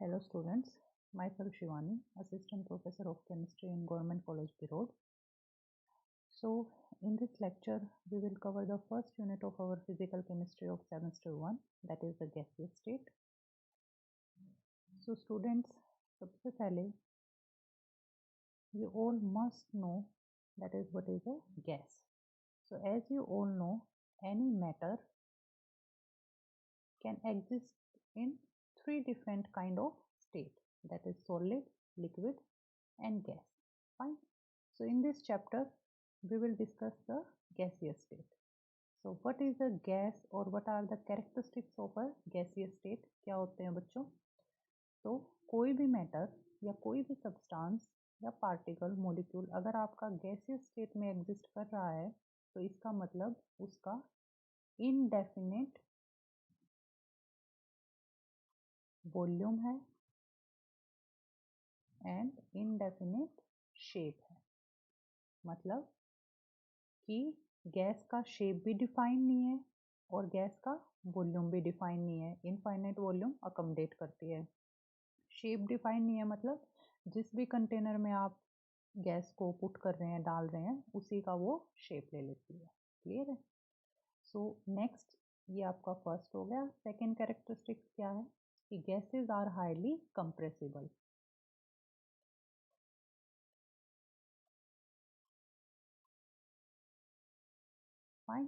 Hello students, myself Shivani, Assistant Professor of Chemistry in Government College Birod. So in this lecture we will cover the first unit of our physical chemistry of semester 1, that is the gaseous state. So students, सबसे पहले you all must know that is what is a gas. So as you all know, any matter can exist in three different kind of state, that is solid, liquid and gas. Fine. So in this chapter we will discuss the gaseous state. So what is a gas or what are the characteristics of a gaseous state? क्या होते हैं बच्चों? तो कोई भी matter या कोई भी सब्सटेंस या पार्टिकल मॉलिक्यूल अगर आपका गैसियस स्टेट में एग्जिस्ट कर रहा है तो इसका मतलब उसका इनडेफिनेट वॉल्यूम है एंड इनडेफिनेट शेप है. मतलब कि गैस का शेप भी डिफाइन नहीं है और गैस का वॉल्यूम भी डिफाइन नहीं है. इनफाइनाइट वॉल्यूम अकोमोडेट करती है. शेप डिफाइन नहीं है मतलब जिस भी कंटेनर में आप गैस को पुट कर रहे हैं, डाल रहे हैं, उसी का वो शेप ले लेती है. क्लियर है? सो नेक्स्ट ये आपका फर्स्ट हो गया. सेकेंड कैरेक्टरिस्टिक्स क्या है कि gases are highly compressible. Fine.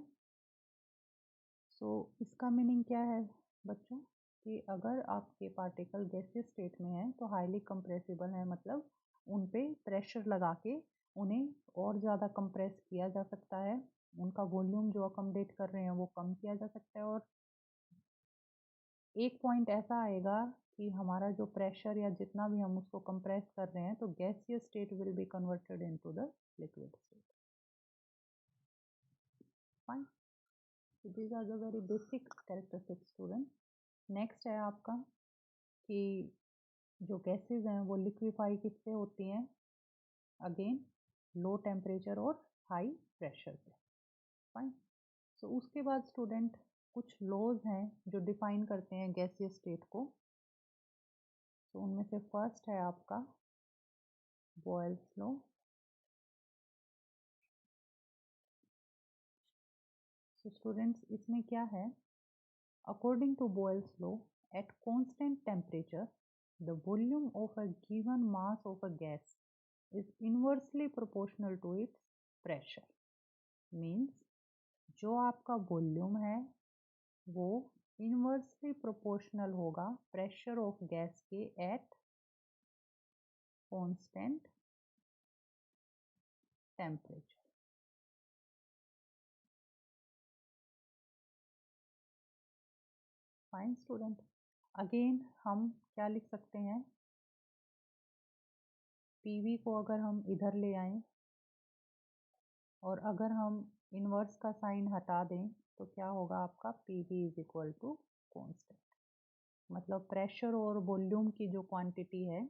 So इसका मीनिंग क्या है बच्चों कि अगर आपके पार्टिकल गैसियस स्टेट में है तो हाईली कंप्रेसिबल है, मतलब उन पे प्रेशर लगा के उन्हें और ज़्यादा कंप्रेस किया जा सकता है. उनका वॉल्यूम जो अकोमोडेट कर रहे हैं वो कम किया जा सकता है. और एक पॉइंट ऐसा आएगा कि हमारा जो प्रेशर या जितना भी हम उसको कंप्रेस कर रहे हैं तो gaseous state will be converted into the liquid state. Fine. So these are the very basic characteristics student. Next है आपका कि जो गैसेज हैं वो लिक्विफाई किससे होती हैं? अगेन लो टेम्परेचर और हाई प्रेशर पे. फाइन. सो उसके बाद स्टूडेंट कुछ लॉज हैं जो डिफाइन करते हैं गैसियस स्टेट को. तो उनमें से फर्स्ट है आपका बॉयल्स लॉ. तो स्टूडेंट्स इसमें क्या है? According to Boyle's law, at constant temperature the volume of a given mass of a gas is inversely proportional to its pressure. Means जो आपका वॉल्यूम है वो इनवर्सली प्रोपोर्शनल होगा प्रेशर ऑफ गैस के eight constant temperature. Fine student. Again हम क्या लिख सकते हैं? पीवी को अगर हम इधर ले आएं और अगर हम इनवर्स का साइन हटा दें तो क्या होगा आपका? PV is equal to constant. मतलब प्रेशर और वॉल्यूम की जो क्वांटिटी है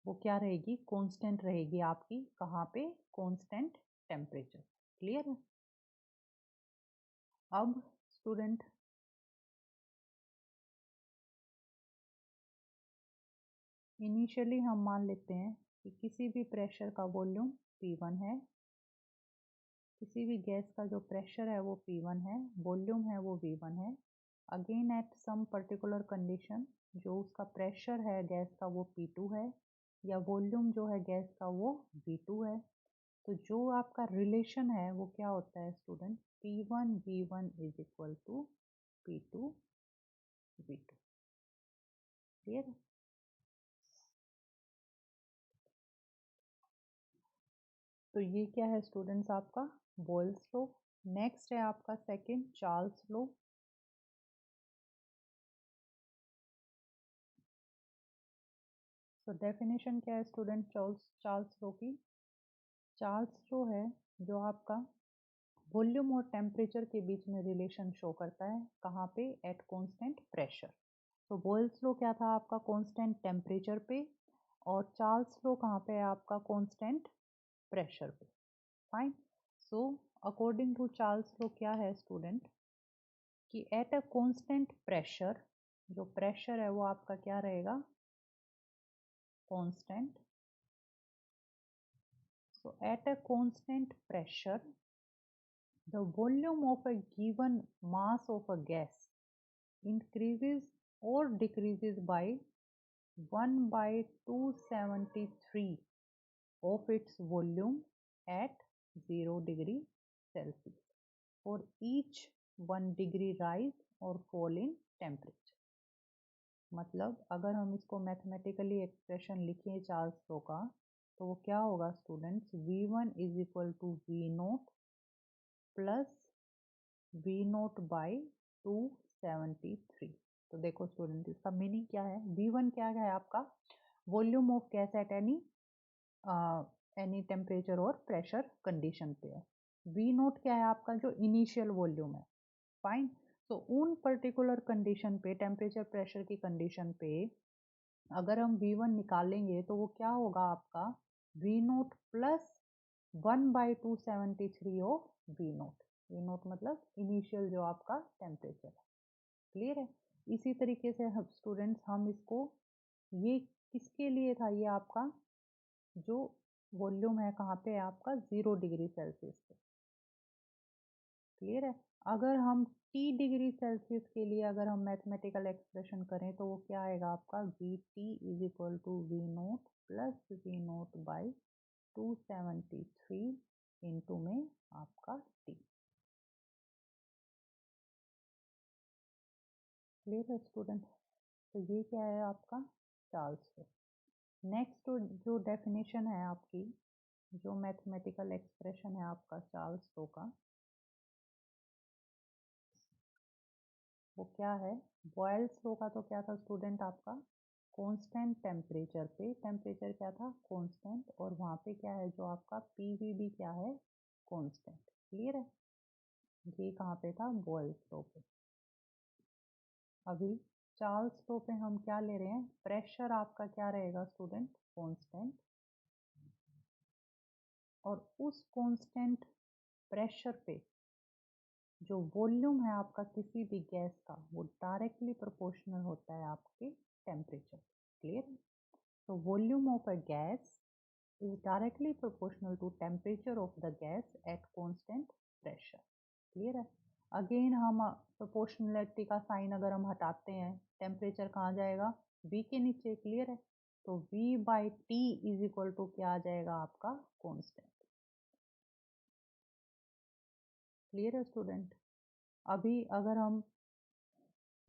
वो क्या रहेगी? कांस्टेंट रहेगी आपकी. कहाँ पे? Constant temperature. क्लियर है? अब स्टूडेंट इनिशियली हम मान लेते हैं कि किसी भी प्रेशर का वॉल्यूम P1 है, किसी भी गैस का जो प्रेशर है वो P1 है, वॉल्यूम है वो V1 है. Again at some particular condition जो उसका प्रेशर है गैस का वो P2 है या वॉल्यूम जो है गैस का वो V2 है. तो जो आपका रिलेशन है वो क्या होता है student? P1 V1 is equal to P2 V2. Clear है? तो ये क्या है स्टूडेंट्स आपका बॉयल्स लॉ. नेक्स्ट है आपका सेकंड चार्ल्स लॉ. तो डेफिनेशन क्या है स्टूडेंट चार्ल्स लॉ की? चार्ल्स लॉ है जो आपका वॉल्यूम और टेम्परेचर के बीच में रिलेशन शो करता है. कहाँ पे? Eight constant pressure. तो बॉयल्स लॉ क्या था आपका? कांस्टेंट टेम्परेचर पे. और चार्ल्स लॉ कहाँ पे है आपका? कांस्टेंट प्रेशर पे. Fine. So according to Charles law क्या है स्टूडेंट कि एट अ कांस्टेंट प्रेशर, जो प्रेशर है वो आपका क्या रहेगा? constant. So at a constant pressure, the volume of a given mass of a gas increases or decreases by 1 by 273 of its volume at 0 degree Celsius for each 1 degree rise or fall in temperature. मतलब अगर हम इसको mathematically expression लिखें Charles law का तो वो क्या होगा students, V1 is equal to V naught plus V naught by 273। तो देखो स्टूडेंट इसका मीनिंग क्या है, V1 क्या है आपका, volume of gas at any temperature और प्रेशर कंडीशन पे है। वी नोट क्या है आपका, जो इनिशियल वॉल्यूम है। फाइन। तो उन पर्टिकुलर कंडीशन पे, टेम्परेचर प्रेशर की कंडीशन पे अगर हम V1 निकालेंगे तो वो क्या होगा आपका, V naught plus 1 by 273 of V naught. V naught मतलब इनिशियल जो आपका टेम्परेचर है। क्लियर है। इसी तरीके से हम स्टूडेंट्स हम इसको, ये किसके लिए था, ये आपका जो वॉल्यूम है कहाँ पे है आपका, 0 डिग्री सेल्सियस पे। क्लियर है। अगर हम T डिग्री सेल्सियस के लिए अगर हम मैथमेटिकल एक्सप्रेशन करें तो वो क्या आएगा आपका, V T is equal to V naught plus V naught by 273 into में आपका T। क्लियर है स्टूडेंट। तो ये क्या है आपका चार्ल्स लॉ। नेक्स्ट जो डेफिनेशन है आपकी, जो मैथमेटिकल एक्सप्रेशन है आपका चार्ल्स लॉ का, वो क्या है, बॉयल्स लॉ का तो क्या था स्टूडेंट आपका, कांस्टेंट टेम्परेचर पे, टेम्परेचर क्या था कांस्टेंट, और वहाँ पे क्या है जो आपका पीवी भी क्या है कांस्टेंट। क्लियर है। ये कहाँ पे था, बॉयल्स लॉ पे। अभी चार्ल्स लॉ पे हम क्या ले रहे हैं, प्रेशर आपका क्या रहेगा स्टूडेंट, कांस्टेंट, और उस कांस्टेंट प्रेशर पे जो वॉल्यूम है आपका किसी भी गैस का वो डायरेक्टली प्रोपोर्शनल होता है आपके टेम्परेचर। क्लियर। तो volume of a gas is directly proportional to temperature of the gas at constant pressure. Clear है। अगेन हम प्रोपोर्शनलिटी का साइन अगर हम हटाते हैं, टेम्परेचर कहाँ जाएगा, V के नीचे। क्लियर है। तो V by T is equal to क्या आ जाएगा आपका कांस्टेंट। क्लियर है स्टूडेंट। अभी अगर हम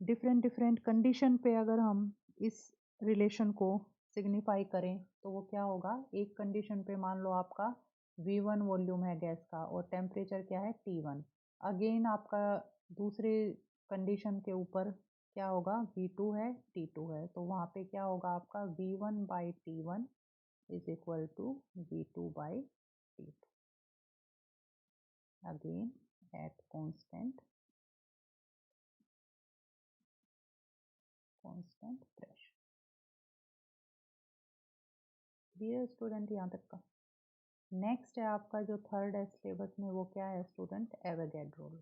डिफरेंट डिफरेंट कंडीशन पे अगर हम इस रिलेशन को सिग्निफाई करें तो वो क्या होगा, एक कंडीशन पे मान लो आपका V1 वॉल्यूम है गैस का और टेम्परेचर क्या है T1। अगेन आपका दूसरे कंडीशन के ऊपर क्या होगा, V2 है T2 है, तो वहाँ पे क्या होगा आपका V1 by T1 is equal to V2 by T2। Again at constant pressure. Clear student यहाँ तक का। नेक्स्ट है आपका जो थर्ड है सिलेबस में, वो क्या है स्टूडेंट, एवोगैड्रो लॉ।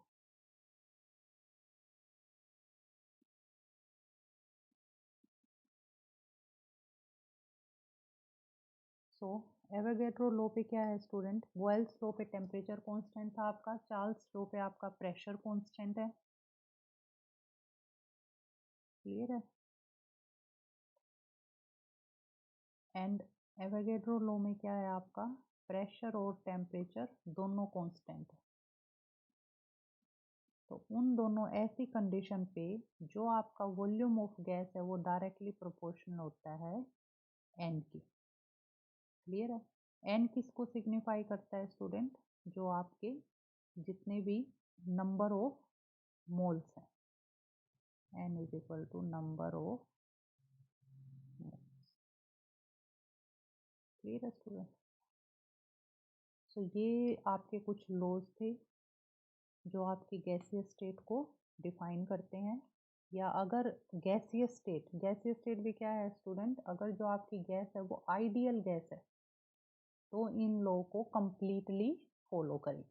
सो एवोगैड्रो लॉ पे क्या है स्टूडेंट, बॉयल्स लॉ पे टेम्परेचर कांस्टेंट था आपका, चार्ल्स लॉ पे आपका प्रेशर कांस्टेंट है। क्लियर है। एंड एवोगैड्रो लॉ में क्या है आपका, प्रेशर और टेम्परेचर दोनों कांस्टेंट है। तो उन दोनों ऐसी कंडीशन पे जो आपका वॉल्यूम ऑफ गैस है वो डायरेक्टली प्रोपोर्शनल होता है एन की। क्लियर है। एन किसको सिग्निफाई करता है स्टूडेंट, जो आपके जितने भी नंबर ऑफ मोल्स हैं, N is equal to number of moles. Clear है स्टूडेंट। सो ये आपके कुछ लॉज थे जो आपकी गैसीय स्टेट को डिफाइन करते हैं। या अगर गैसीय स्टेट भी क्या है स्टूडेंट, अगर जो आपकी गैस है वो आइडियल गैस है तो इन लॉ को कंप्लीटली फॉलो करेगी।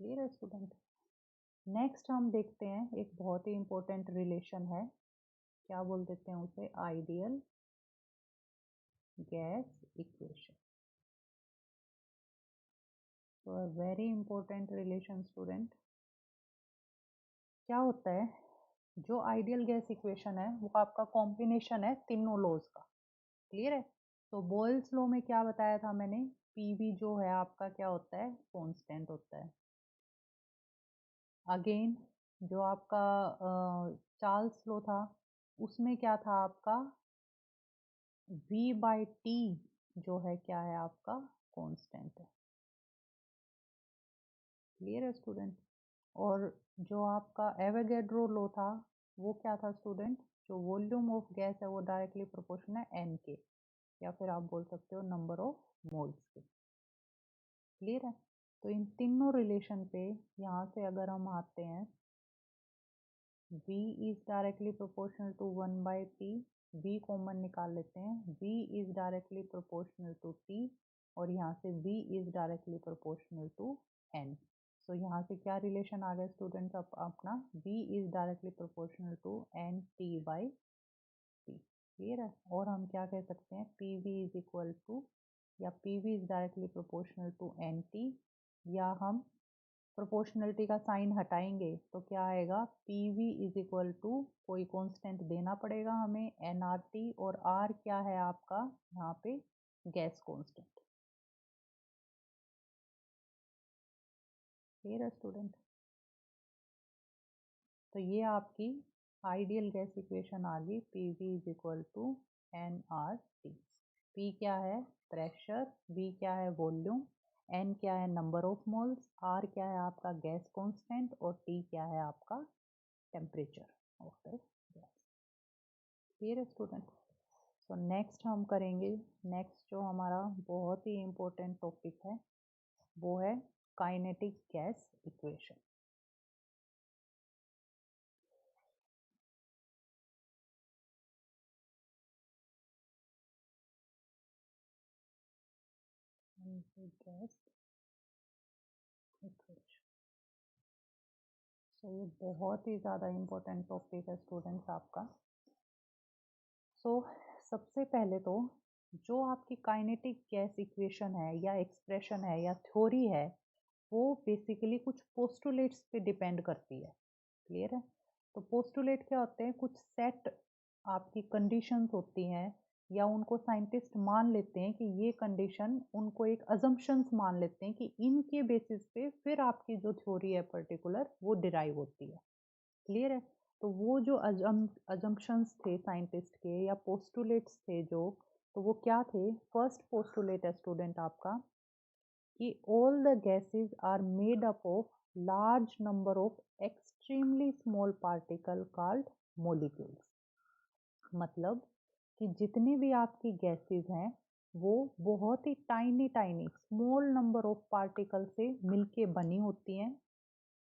क्लियर है स्टूडेंट। नेक्स्ट हम देखते हैं एक बहुत ही इंपॉर्टेंट रिलेशन है, क्या बोल देते हैं उसे, ideal gas equation. So a very important relation student. क्या होता है, जो आइडियल गैस इक्वेशन है वो आपका कॉम्बिनेशन है तीनों लॉज का, क्लियर है। तो बॉयल्स लॉ में क्या बताया था मैंने, पीवी जो है आपका क्या होता है, कांस्टेंट होता है। अगेन जो आपका चार्ल्स लॉ था उसमें क्या था आपका, V/T जो है क्या है आपका कांस्टेंट है, क्लियर है स्टूडेंट। और जो आपका एवोगैड्रो लॉ था वो क्या था स्टूडेंट, जो वॉल्यूम ऑफ गैस है वो डायरेक्टली प्रोपोर्शनल है एन के, या फिर आप बोल सकते हो नंबर ऑफ मोल्स के, क्लियर है। तो इन तीनों रिलेशन पे यहाँ से अगर हम आते हैं, V is directly proportional to 1/T, V common निकाल लेते हैं, V is directly proportional to T, और यहाँ से V is directly proportional to N। So यहाँ से क्या रिलेशन आ गया स्टूडेंट्स, अपना V is directly proportional to NT/T, clear है। और हम क्या कह सकते हैं, PV इज इक्वल टू, या PV is directly proportional to NT, या हम प्रोपोर्शनलिटी का साइन हटाएंगे तो क्या आएगा, PV इज इक्वल टू, कोई कांस्टेंट देना पड़ेगा हमें nRT, और R क्या है आपका यहाँ पे गैस कांस्टेंट, क्लियर है स्टूडेंट। तो ये आपकी आइडियल गैस इक्वेशन आ गई, PV is equal to nRT। P क्या है प्रेशर, V क्या है वॉल्यूम, N क्या है नंबर ऑफ मोल्स, R क्या है आपका गैस कांस्टेंट, और T क्या है आपका temperature of the gas, clear है स्टूडेंट। सो नेक्स्ट हम करेंगे, नेक्स्ट जो हमारा बहुत ही इम्पोर्टेंट टॉपिक है वो है kinetic gas equation. Gas equation, so ये बहुत ही ज़्यादा इम्पोर्टेंट टॉपिक है स्टूडेंट्स आपका। सो सबसे पहले तो जो आपकी काइनेटिक गैस इक्वेशन है या एक्सप्रेशन है या थ्योरी है वो बेसिकली कुछ पोस्टुलेट्स पे डिपेंड करती है, क्लियर है। तो पोस्टुलेट क्या होते हैं, कुछ सेट आपकी कंडीशंस होती हैं, या उनको साइंटिस्ट मान लेते हैं कि ये कंडीशन, उनको एक अजम्पशंस मान लेते हैं कि इनके बेसिस पे फिर आपकी जो थ्योरी है पर्टिकुलर वो डिराइव होती है, क्लियर है। तो वो जो अजम्पशंस थे साइंटिस्ट के या पोस्टुलेट्स थे जो, तो वो क्या थे, फर्स्ट पोस्टुलेट है स्टूडेंट आपका कि all the gases are made up of large number of extremely small particle called molecules। मतलब कि जितनी भी आपकी गैसेस हैं वो बहुत ही tiny tiny small number of particle से मिलके बनी होती हैं।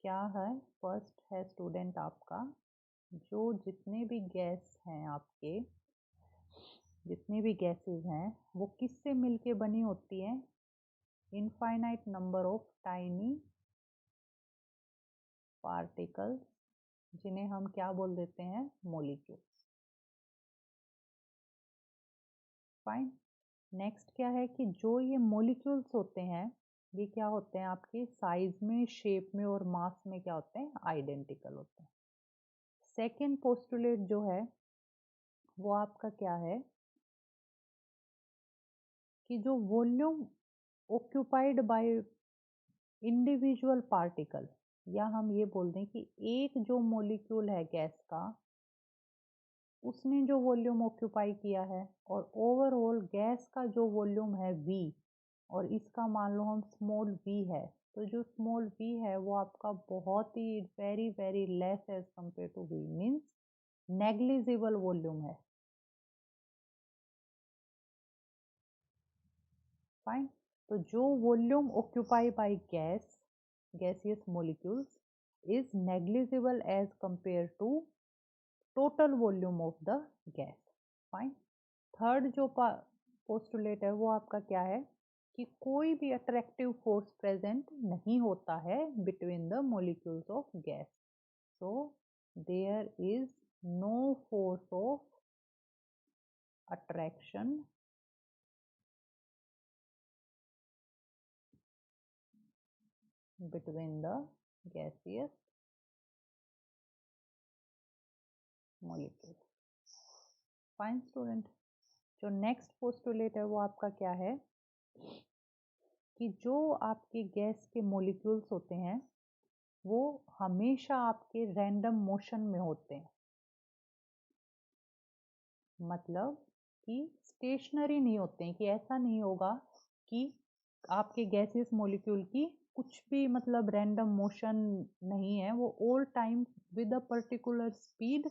क्या है, फर्स्ट है स्टूडेंट आपका, जो जितने भी गैस हैं आपके, जितनी भी गैसेस हैं वो किससे मिलके बनी होती हैं, infinite number of tiny particles, जिन्हें हम क्या बोल देते हैं, मोलिक्यूल्स, फाइन। नेक्स्ट क्या है कि जो ये मोलिक्यूल्स होते हैं ये क्या होते हैं आपके साइज में, शेप में और मास में क्या होते हैं, आइडेंटिकल होते हैं। सेकेंड पोस्टुलेट जो है वो आपका क्या है कि जो volume occupied by individual particle, या हम ये बोल दें कि एक जो मॉलिक्यूल है गैस का उसने जो वॉल्यूम ऑक्यूपाई किया है, और ओवरऑल गैस का जो वॉल्यूम है V, और इसका मान लो हम स्मॉल v है, तो जो स्मॉल v है वो आपका बहुत ही very very less as compare to v, means negligible volume है, फाइन। तो जो volume occupy by gas, gaseous molecules is negligible as compare to total volume of the gas, fine. Third जो postulate है वो आपका क्या है कि कोई भी अट्रैक्टिव फोर्स प्रेजेंट नहीं होता है between the molecules of gas, so there is no force of attraction between the gaseous molecule. Fine student, जो नेक्स्ट पोस्टुलेट है वो आपका क्या है कि जो आपके गैस के मॉलिक्यूल्स होते हैं वो हमेशा आपके रैंडम मोशन में होते हैं, मतलब कि स्टेशनरी नहीं होते हैं, कि ऐसा नहीं होगा कि आपके गैसियस मॉलिक्यूल की कुछ भी मतलब रैंडम मोशन नहीं है, वो all time with a particular speed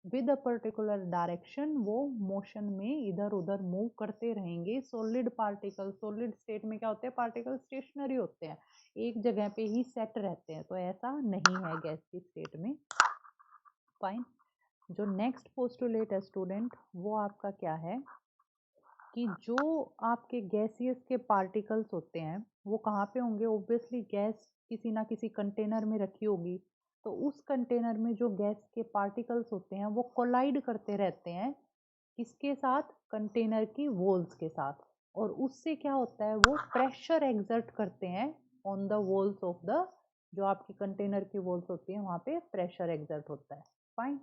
with a particular direction वो मोशन में इधर उधर मूव करते रहेंगे। सॉलिड पार्टिकल, सॉलिड स्टेट में क्या होते हैं, पार्टिकल स्टेशनरी होते हैं, एक जगह पे ही सेट रहते हैं, तो ऐसा नहीं है गैस की स्टेट में। फाइन, जो नेक्स्ट पोस्टुलेट है स्टूडेंट वो आपका क्या है कि जो आपके गैसियस के पार्टिकल्स होते हैं वो कहाँ पे होंगे, ऑब्वियसली गैस किसी ना किसी कंटेनर में रखी होगी, तो उस कंटेनर में जो गैस के पार्टिकल्स होते हैं वो कोलाइड करते रहते हैं, किसके साथ, कंटेनर की वॉल्स के साथ, और उससे क्या होता है वो प्रेशर एक्सर्ट करते हैं on the walls of the, जो आपकी कंटेनर की वॉल्स होती है वहाँ पे प्रेशर एक्सर्ट होता है। फाइन,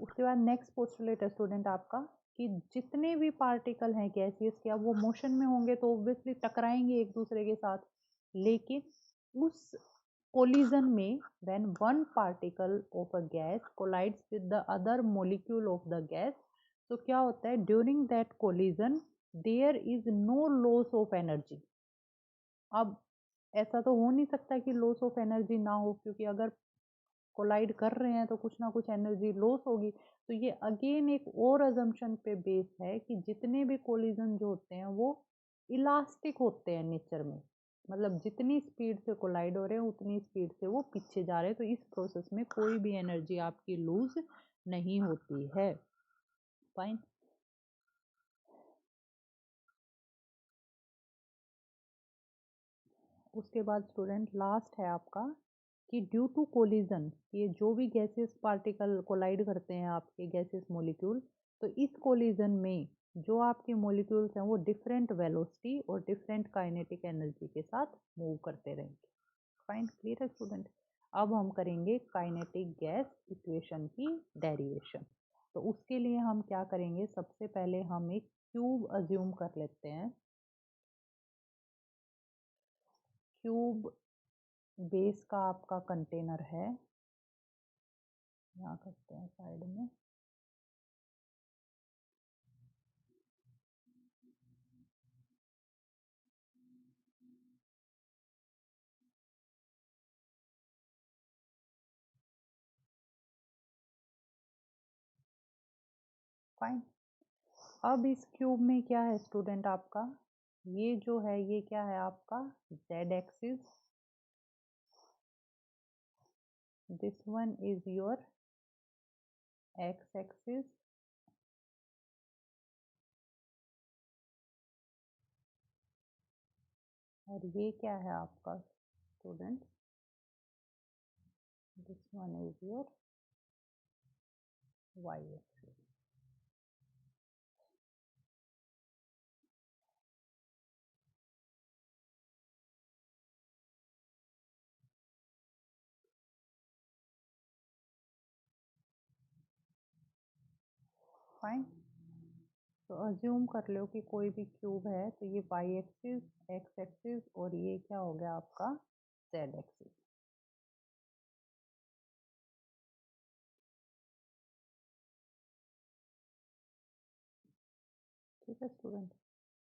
उसके बाद नेक्स्ट पोस्टुलेट है स्टूडेंट आपका कि जितने भी पार्टिकल हैं गैसियस के, अब वो मोशन में होंगे तो ऑब्वियसली टकराएंगे एक दूसरे के साथ, लेकिन उस कोलिजन में when one particle of a gas collides with the other molecule of the gas, तो क्या होता है during that collision there is no loss of energy. अब ऐसा तो हो नहीं सकता कि लॉस ऑफ एनर्जी ना हो, क्योंकि अगर कोलाइड कर रहे हैं तो कुछ ना कुछ एनर्जी लॉस होगी। तो ये अगेन एक और अजम्पशन पे बेस है कि जितने भी कोलिजन जो होते हैं वो इलास्टिक होते हैं नेचर में, मतलब जितनी स्पीड से कोलाइड हो रहे हैं उतनी स्पीड से वो पीछे जा रहे हैं, तो इस प्रोसेस में कोई भी एनर्जी आपकी लूज नहीं होती है। फाइन, उसके बाद स्टूडेंट लास्ट है आपका कि ड्यू टू कोलिजन, ये जो भी गैसेस पार्टिकल कोलाइड करते हैं आपके गैसेस मॉलिक्यूल, तो इस कोलिजन में जो आपके मॉलिक्यूल्स हैं वो डिफरेंट वेलोसिटी और डिफरेंट काइनेटिक एनर्जी के साथ मूव करते रहेंगे। फाइन, क्लियर है स्टूडेंट। अब हम करेंगे काइनेटिक गैस इक्वेशन की डेरिवेशन। तो उसके लिए हम क्या करेंगे, सबसे पहले हम एक क्यूब अज्यूम कर लेते हैं। क्यूब बेस का आपका कंटेनर है, यहाँ करते हैं साइड में। फाइन, अब इस क्यूब में क्या है स्टूडेंट आपका, ये जो है ये क्या है आपका z axis, this one is your x axis, और ये क्या है आपका student, this one is your y axis. Fine, तो अज्यूम कर लो कि कोई भी क्यूब है, तो ये y एक्सिस, x एक्सिस, और ये क्या हो गया आपका z एक्सिस। ठीक है स्टूडेंट,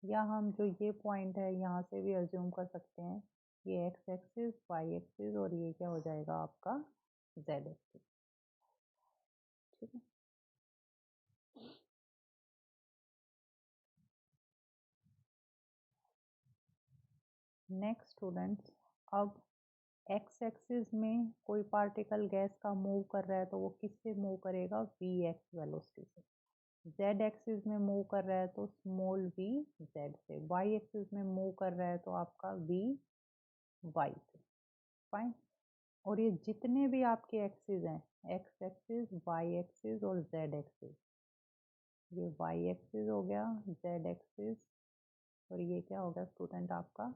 या हम जो ये पॉइंट है यहाँ से भी अज्यूम कर सकते हैं, ये x एक्सिस, y एक्सिस, और ये क्या हो जाएगा आपका z एक्सिस। ठीक है, नेक्स्ट स्टूडेंट्स, अब x एक्सिस में कोई पार्टिकल गैस का मूव कर रहा है तो वो किससे मूव करेगा, vx वेलोसिटी से। z एक्सिस में मूव कर रहा है तो स्मॉल v z से। y एक्सिस में मूव कर रहा है तो आपका v y से। फाइन, और ये जितने भी आपके एक्सिस हैं, x एक्सिस, y एक्सिस और z एक्सिस, ये y एक्सिस हो गया, z एक्सिस, और ये क्या हो गया स्टूडेंट आपका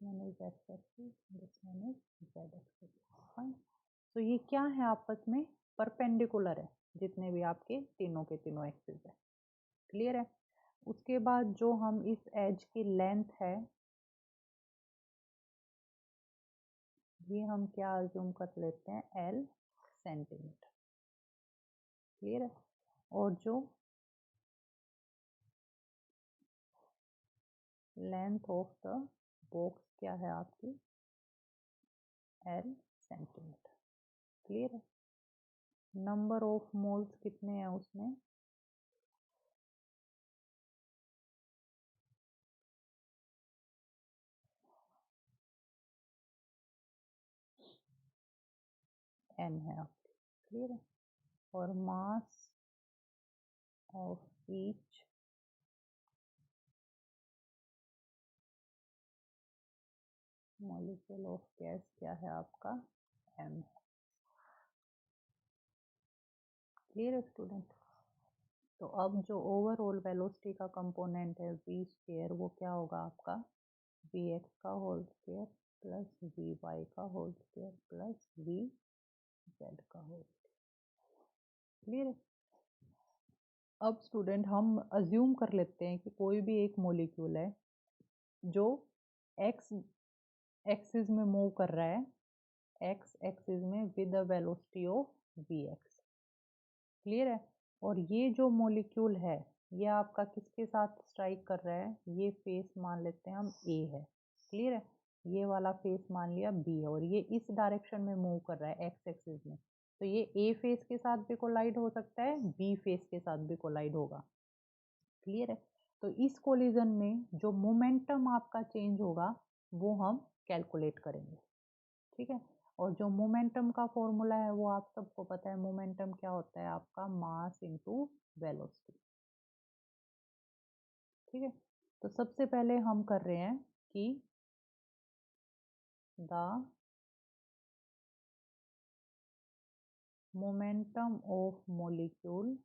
one is x axis, this one is z axis. Fine. तो ये क्या है, आपस में परपेंडिकुलर है, जितने भी आपके तीनों के तीनों एक्सिस है. क्लियर है. उसके बाद जो हम इस एज की लेंथ है, ये हम क्या अज्यूम कर लेते हैं, L सेंटीमीटर. क्लियर है. और जो लेंथ ऑफ द बॉक्स क्या है आपकी, L सेंटीमीटर. क्लियर है. नंबर ऑफ मोल्स कितने हैं उसमें, N है आपकी. क्लियर है. और mass of each molecule of gas क्या है आपका, M. क्लियर है स्टूडेंट. तो अब जो ओवरऑल वेलोसिटी का कंपोनेंट है v स्क्वायर, वो क्या होगा आपका, vx का होल स्क्वायर प्लस vy का होल स्क्वायर प्लस vz का होल स्क्वायर. क्लियर है. अब स्टूडेंट हम अज्यूम कर लेते हैं कि कोई भी एक मॉलिक्यूल है जो x एक्सिस में मूव कर रहा है, x एक्सिस में with the velocity of vx. Clear है. और ये जो मॉलिक्यूल है, ये आपका किसके साथ स्ट्राइक कर रहा है, ये फेस मान लेते हैं हम A है. क्लियर है. ये वाला फेस मान लिया B है, और ये इस डायरेक्शन में मूव कर रहा है एक्स एक्सिस में. तो ये A फेस के साथ भी कोलाइड हो सकता है, B फेस के साथ भी कोलाइड होगा. क्लियर है. तो इस कोलिजन में जो मोमेंटम आपका चेंज होगा वो हम कैलकुलेट करेंगे. ठीक है. और जो मोमेंटम का फॉर्मूला है वो आप सबको पता है. मोमेंटम क्या होता है आपका, मास इनटू वेलोसिटी. ठीक है. तो सबसे पहले हम कर रहे हैं कि the momentum of molecule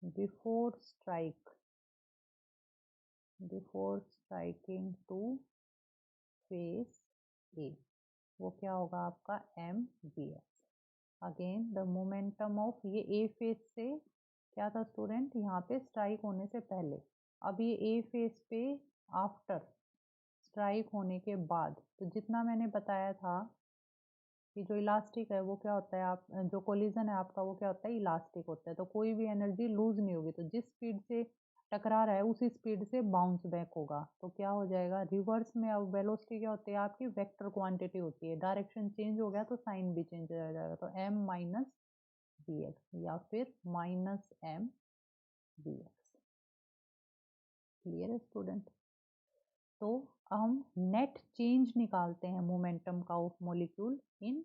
before striking to face A, वो क्या होगा आपका mvx. Again the momentum of, ये ए फेस से क्या था स्टूडेंट, यहाँ पे स्ट्राइक होने से पहले. अब ये ए फेस पे आफ्टर स्ट्राइक होने के बाद, तो जितना मैंने बताया था कि जो इलास्टिक है वो क्या होता है, आप जो कोलिजन है आपका वो क्या होता है, इलास्टिक होता है. तो कोई भी एनर्जी लूज नहीं होगी. तो जिस स्पीड से टकरा रहा है उसी स्पीड से बाउंस बैक होगा. तो क्या हो जाएगा, रिवर्स में. अब वेलोसिटी क्या होती है आपकी, वेक्टर क्वांटिटी होती है. डायरेक्शन चेंज हो गया तो साइन भी चेंज हो जाएगा. तो m माइनस वी एक्स या फिर minus m V X. Clear है स्टूडेंट. तो हम नेट चेंज निकालते हैं मोमेंटम का of molecule in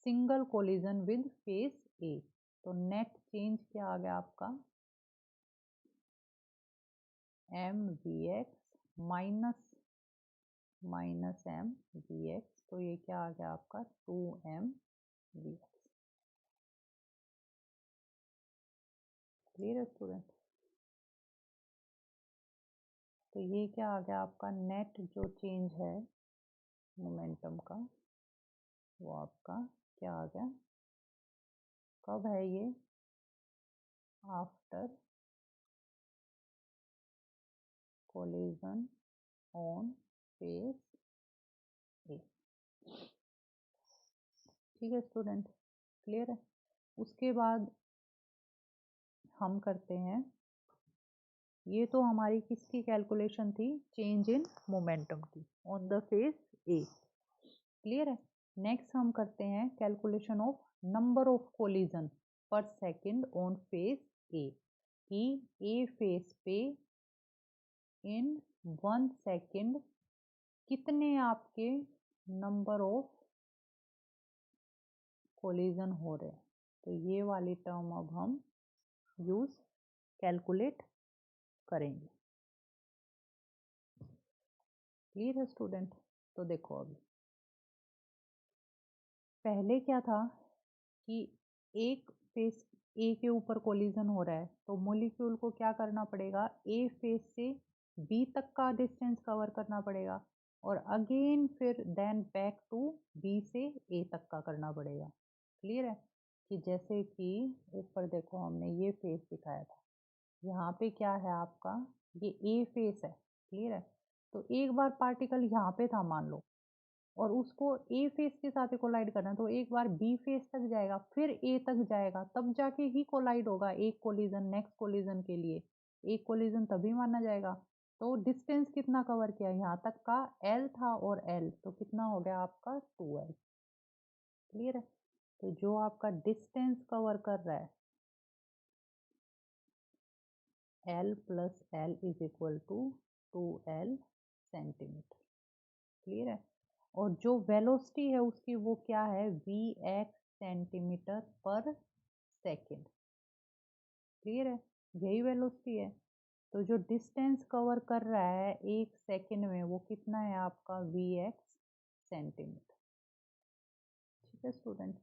single collision with face A. तो नेट चेंज क्या आ गया आपका, M V X minus M V X. तो ये क्या आ गया आपका, 2m वी एक्स. क्लियर है स्टूडेंट. तो ये क्या आ गया आपका, नेट जो चेंज है मोमेंटम का वो आपका क्या आ गया, कब है ये, आफ्टर कोलिजन ऑन फेस ए. ठीक है स्टूडेंट. क्लियर है. उसके बाद हम करते हैं, ये तो हमारी किसकी कैलकुलेशन थी, चेंज इन मोमेंटम की on the face A. Clear है. नेक्स्ट हम करते हैं calculation of number of collision पर सेकंड ऑन फेस ए. कि ए फेस पे इन 1 सेकेंड कितने आपके नंबर ऑफ कोलिजन हो रहे हैं. तो ये वाली टर्म अब हम यूज कैलकुलेट करेंगे. क्लियर है स्टूडेंट. तो देखो अभी पहले क्या था कि एक फेस ए के ऊपर कोलिजन हो रहा है तो मोलिक्यूल को क्या करना पड़ेगा, ए फेज से बी तक का डिस्टेंस कवर करना पड़ेगा और अगेन फिर देन बैक टू बी से ए तक का करना पड़ेगा। क्लियर है कि जैसे कि ऊपर देखो हमने ये फेस दिखाया था, यहाँ पे क्या है आपका, ये ए फेस है। क्लियर है, तो एक बार पार्टिकल यहाँ पे था मान लो और उसको ए फेस के साथ कोलाइड करना है तो एक बार बी फेस तक जाएगा फिर ए तक जाएगा तब जाके ही कोलाइड होगा एक कोलिजन नेक्स्ट कोलिजन के लिए। एक कोलिजन तभी माना जाएगा। तो डिस्टेंस कितना कवर किया, यहाँ तक का एल था और एल तो कितना हो गया आपका 2l। क्लियर है, तो जो आपका डिस्टेंस कवर कर रहा है L plus L is equal to 2l centimetre. Clear है, और जो वेलोसिटी है उसकी वो क्या है, Vx सेंटीमीटर पर सेकेंड। क्लियर है, यही वेलोसिटी है। तो जो डिस्टेंस कवर कर रहा है एक सेकेंड में वो कितना है आपका Vx सेंटीमीटर। ठीक है स्टूडेंट,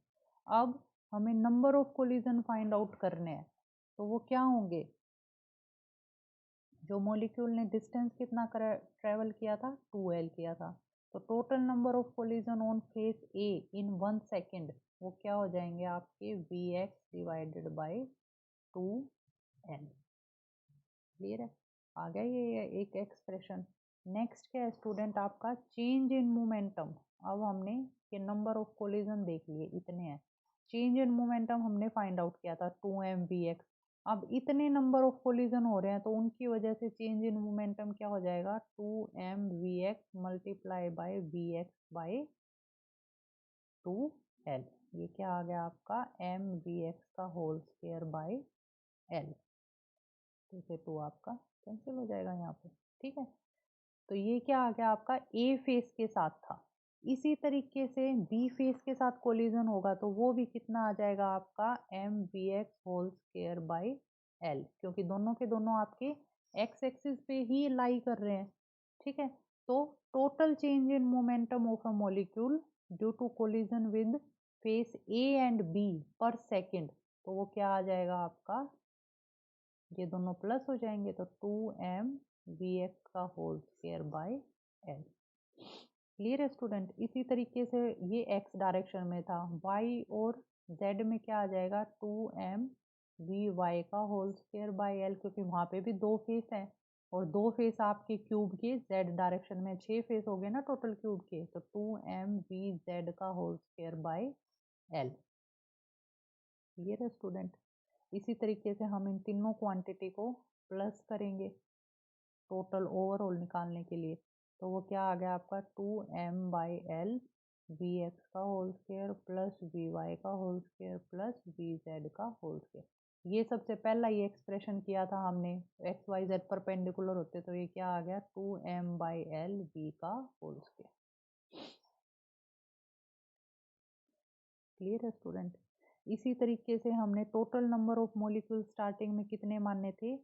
अब हमें number of collision find out करने हैं तो वो क्या होंगे, जो मॉलिक्यूल ने डिस्टेंस कितना ट्रेवल किया था 2l किया था तो total number of collision on face A in 1 second वो क्या हो जाएंगे आपके Vx divided by 2l। Clear है, आ गया ये एक एक्सप्रेशन। नेक्स्ट क्या है स्टूडेंट आपका चेंज इन मोमेंटम। अब हमने ये नंबर ऑफ कोलिजन देख लिए इतने हैं, चेंज इन मोमेंटम हमने फाइंड आउट किया था 2mvx। अब इतने नंबर ऑफ कोलिजन हो रहे हैं तो उनकी वजह से चेंज इन मोमेंटम क्या हो जाएगा 2mvx multiply by vx bye 2l। ये क्या आ गया आपका mvx का होल स्क्वायर बाय l, तो से 2 आपका कैंसिल हो जाएगा यहाँ पे। ठीक है, तो ये क्या आ गया आपका ए फेस के साथ था। इसी तरीके से बी फेस के साथ कोलिजन होगा तो वो भी कितना आ जाएगा आपका mvx whole square by l, क्योंकि दोनों के दोनों आपके एक्स एक्सिस पे ही लाई कर रहे हैं। ठीक है, तो total change in momentum of a molecule due to collision with face A and B per second तो वो क्या आ जाएगा आपका, ये दोनों प्लस हो जाएंगे तो 2mvx का whole square by l। Clear है स्टूडेंट, इसी तरीके से ये x डायरेक्शन में था, y और z में क्या आ जाएगा 2mvy का होल स्क्वायर बाय l, क्योंकि वहाँ पे भी दो फेस हैं और दो फेस आपके क्यूब के z डायरेक्शन में 6 फेस हो गए ना टोटल क्यूब के, तो 2mvz का whole square by l। Clear है स्टूडेंट, इसी तरीके से हम इन तीनों क्वांटिटी को प्लस करेंगे टोटल ओवरऑल निकालने के लिए तो वो क्या आ गया आपका 2m/l vx का होल स्क्वायर प्लस vy का होल स्क्वायर प्लस vz का होल स्क्वायर। ये सबसे पहला ये एक्सप्रेशन किया था हमने, एक्स वाई जेड परपेंडिकुलर होते तो ये क्या आ गया 2m/l v का होल स्क्वायर। क्लियर है स्टूडेंट, इसी तरीके से हमने total number of molecule starting में कितने मानने थे,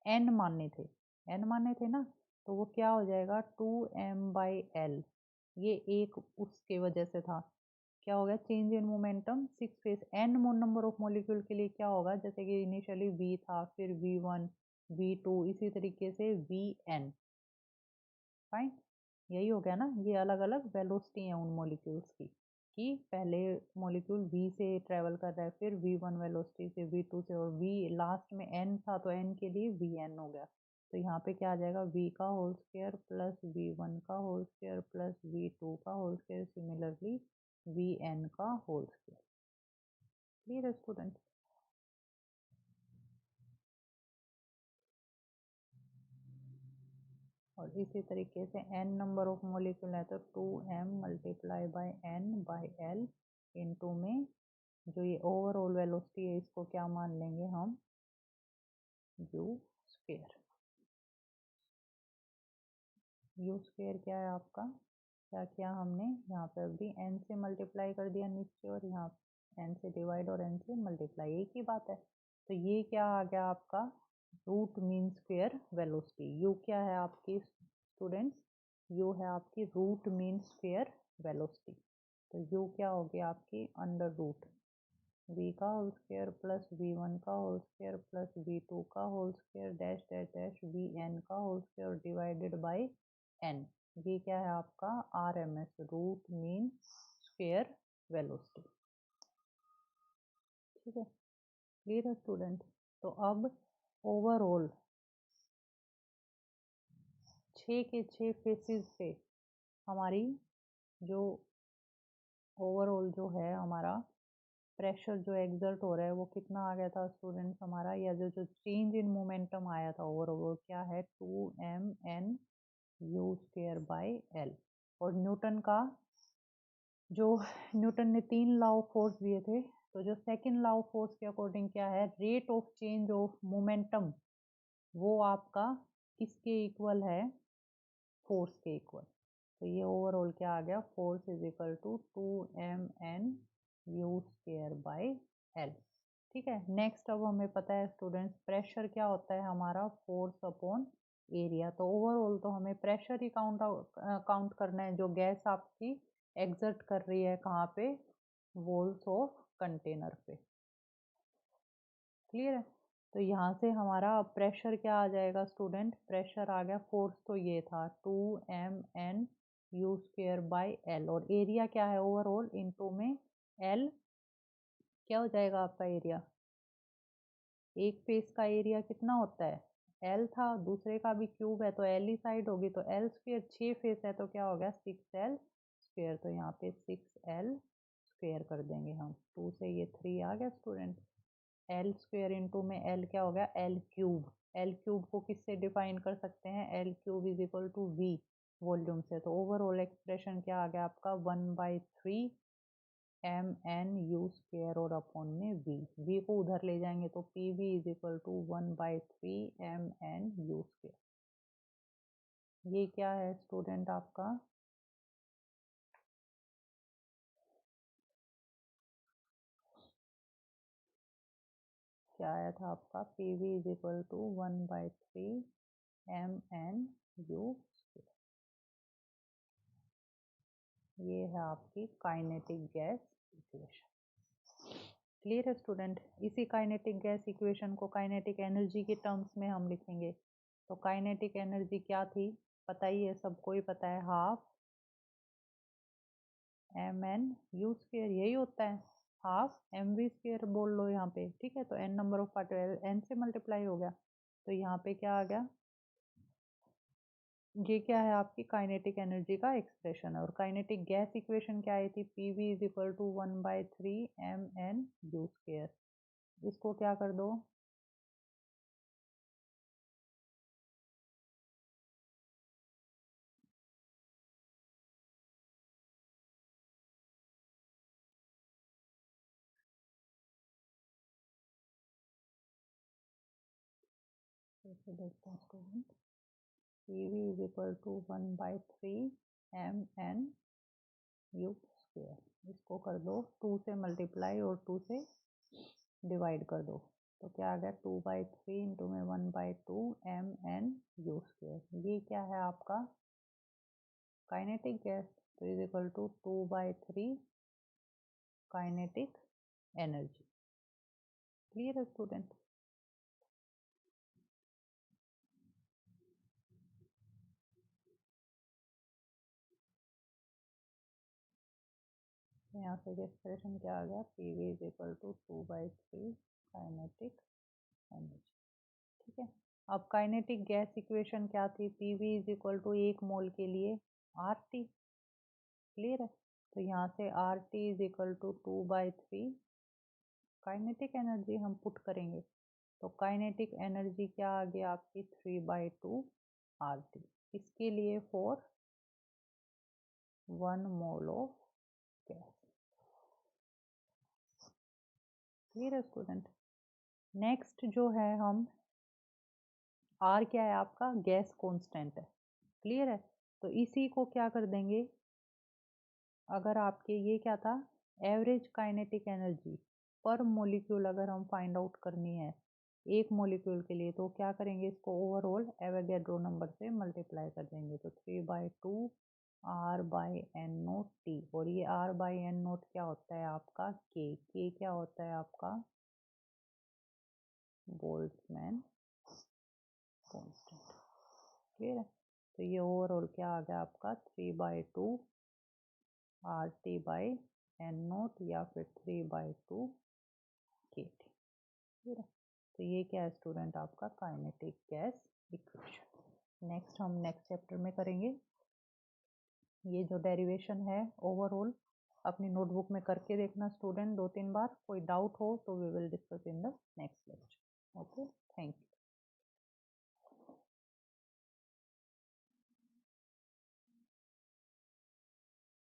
n मानने थे, n मानने थे ना, तो वो क्या हो जाएगा 2m/l, ये एक उसके वजह से था। क्या हो गया change in momentum 6 face n number of molecule के लिए क्या होगा, जैसे कि इनिशियली v था फिर v1 v2 इसी तरीके से vn। फाइन, यही हो गया ना, ये अलग अलग वेलोसिटी है उन मॉलिक्यूल्स की, कि पहले मॉलिक्यूल v से ट्रेवल कर रहा है फिर v1 वेलोसिटी से v2 से और v लास्ट में n था तो n के लिए vn हो गया। तो यहाँ पे क्या आ जाएगा v का होल स्क्वायर प्लस v1 का होल स्क्वायर प्लस v2 का होल स्क्वायर सिमिलरली vn का होल स्क्वायर। क्लियर है स्टूडेंट, और इसी तरीके से n नंबर ऑफ मॉलिक्यूल है तो 2m multiply by n by l into में जो ये ओवरऑल वेलोसिटी है इसको क्या मान लेंगे हम u स्क्वायर। u स्क्वायर क्या है आपका, क्या किया हमने यहाँ पे अभी n से मल्टीप्लाई कर दिया नीचे और यहाँ n से डिवाइड और n से मल्टीप्लाई, एक ही बात है। तो ये क्या आ गया आपका root mean square velocity. u क्या है आपकी स्टूडेंट्स, u है आपकी रूट मीन स्क्वायर वेलोसिटी। तो u क्या होगी आपकी अंडर रूट वी का होल स्क्वायर प्लस वी1 का होल स्क्वायर प्लस वी2 का whole square dash dash dash V N का whole square divided by N. ये क्या है आपका RMS root mean square velocity. ठीक है, क्लियर है स्टूडेंट। तो अब ओवरऑल 6 के 6 फेसेस पे हमारी जो ओवरऑल जो है हमारा प्रेशर जो एग्जर्ट हो रहा है वो कितना आ गया था स्टूडेंट्स हमारा, या जो जो चेंज इन मोमेंटम आया था ओवरऑल क्या है 2mn u square by L. और न्यूटन का जो न्यूटन ने 3 लॉ ऑफ फोर्स दिए थे, तो जो सेकंड लॉ ऑफ फोर्स के अकॉर्डिंग क्या है rate of change of momentum वो आपका किसके इक्वल है, फोर्स के इक्वल। तो ये ओवरऑल क्या आ गया, force is equal to 2mn u square by L. ठीक है, नेक्स्ट अब हमें पता है स्टूडेंट्स प्रेशर क्या होता है हमारा, फोर्स अपॉन एरिया। तो ओवरऑल तो हमें प्रेशर ही काउंट करना है जो गैस आपकी एग्जर्ट कर रही है कहाँ पे, वॉल्स ऑफ कंटेनर पे। क्लियर है। तो यहाँ से हमारा प्रेशर क्या आ जाएगा स्टूडेंट, प्रेशर आ गया, फोर्स तो ये था 2mn u square by L, और एरिया क्या है ओवरऑल इनटू में एल, क्या हो जाएगा आपका एरिया, एक फेस का एरिया कितना होता है एल था, दूसरे का भी क्यूब है तो एल ही साइड होगी, तो एल स्क्वायर 6 फेस है तो क्या हो गया 6l स्क्वायर। तो यहाँ पे 6l स्क्वायर कर देंगे हम, 2 से ये 3 आ गया स्टूडेंट, एल स्क्वायर इंटू में एल क्या हो गया एल क्यूब। एल क्यूब को किससे डिफाइन कर सकते हैं, L cube is equal to V volume से। तो ओवरऑल एक्सप्रेशन क्या आ गया आपका 1/3 mn u स्क्वायर और अपॉन में v को उधर ले जाएंगे तो pv is equal to 1/3 mn u square. ये क्या है स्टूडेंट आपका, क्या आया था आपका pv is equal to 1/3 mn u square. ये है आपकी काइनेटिक गैस इक्वेशन। क्लियर है स्टूडेंट। इसी काइनेटिक गैस इक्वेशन को काइनेटिक एनर्जी के टर्म्स में हम लिखेंगे। तो काइनेटिक एनर्जी क्या थी, पता ही है, सबको ही पता है, हाफ mn u स्क्वायर, यही होता है, हाफ mv स्क्वायर बोल लो यहाँ पे। ठीक है, तो n number of particle n से मल्टीप्लाई हो गया, तो यहाँ पे क्या आ गया, ये क्या है आपकी काइनेटिक एनर्जी का एक्सप्रेशन है। और काइनेटिक गैस इक्वेशन क्या आई थी, pv is equal to 1/3 mn u square. इसको क्या कर दो, ऐसे देखते हैं student, pv is equal to 1/3 mn u square. इसको कर दो 2 से मल्टीप्लाई और 2 से डिवाइड कर दो, तो क्या आ गया 2/3 इंटू में 1/2 mn u स्क्वायर। ये क्या है आपका काइनेटिक गैस, तो is equal to 2/3 kinetic energy. Clear है स्टूडेंट। यहाँ से एक्सप्रेशन क्या आ गया, pv is equal to 2/3 kinetic energy. ठीक है, अब काइनेटिक गैस इक्वेशन क्या थी, pv is equal to 1 mole के लिए RT। क्लियर है, तो यहाँ से RT is equal to 2/3 kinetic energy हम पुट करेंगे, तो काइनेटिक एनर्जी क्या आ गया आपकी 3/2 RT। इसके लिए for 1 mole of gas. Clear है स्टूडेंट। नेक्स्ट जो है हम R क्या है आपका गैस कांस्टेंट है। क्लियर है, तो इसी को क्या कर देंगे, अगर आपके ये क्या था एवरेज काइनेटिक एनर्जी पर मॉलिक्यूल अगर हम फाइंड आउट करनी है एक मॉलिक्यूल के लिए, तो क्या करेंगे, इसको ओवरऑल एवोगैड्रो नंबर से मल्टीप्लाई कर देंगे, तो 3/2 R by N naught T, और ये आर बाई एन नोट क्या होता है आपका के क्या होता है आपका बोल्ट्जमैन कांस्टेंट। क्लियर है? तो ये ओवरऑल क्या आ गया आपका 3/2 R T by N naught या फिर 3/2 के टी। क्लियर है? तो ये क्या है स्टूडेंट आपका काइनेटिक गैस इक्वेशन। नेक्स्ट हम नेक्स्ट चैप्टर में करेंगे। ये जो डेरिवेशन है ओवरऑल अपनी नोटबुक में करके देखना स्टूडेंट 2-3 बार। कोई डाउट हो तो we will discuss in the next lecture. Okay, thank you.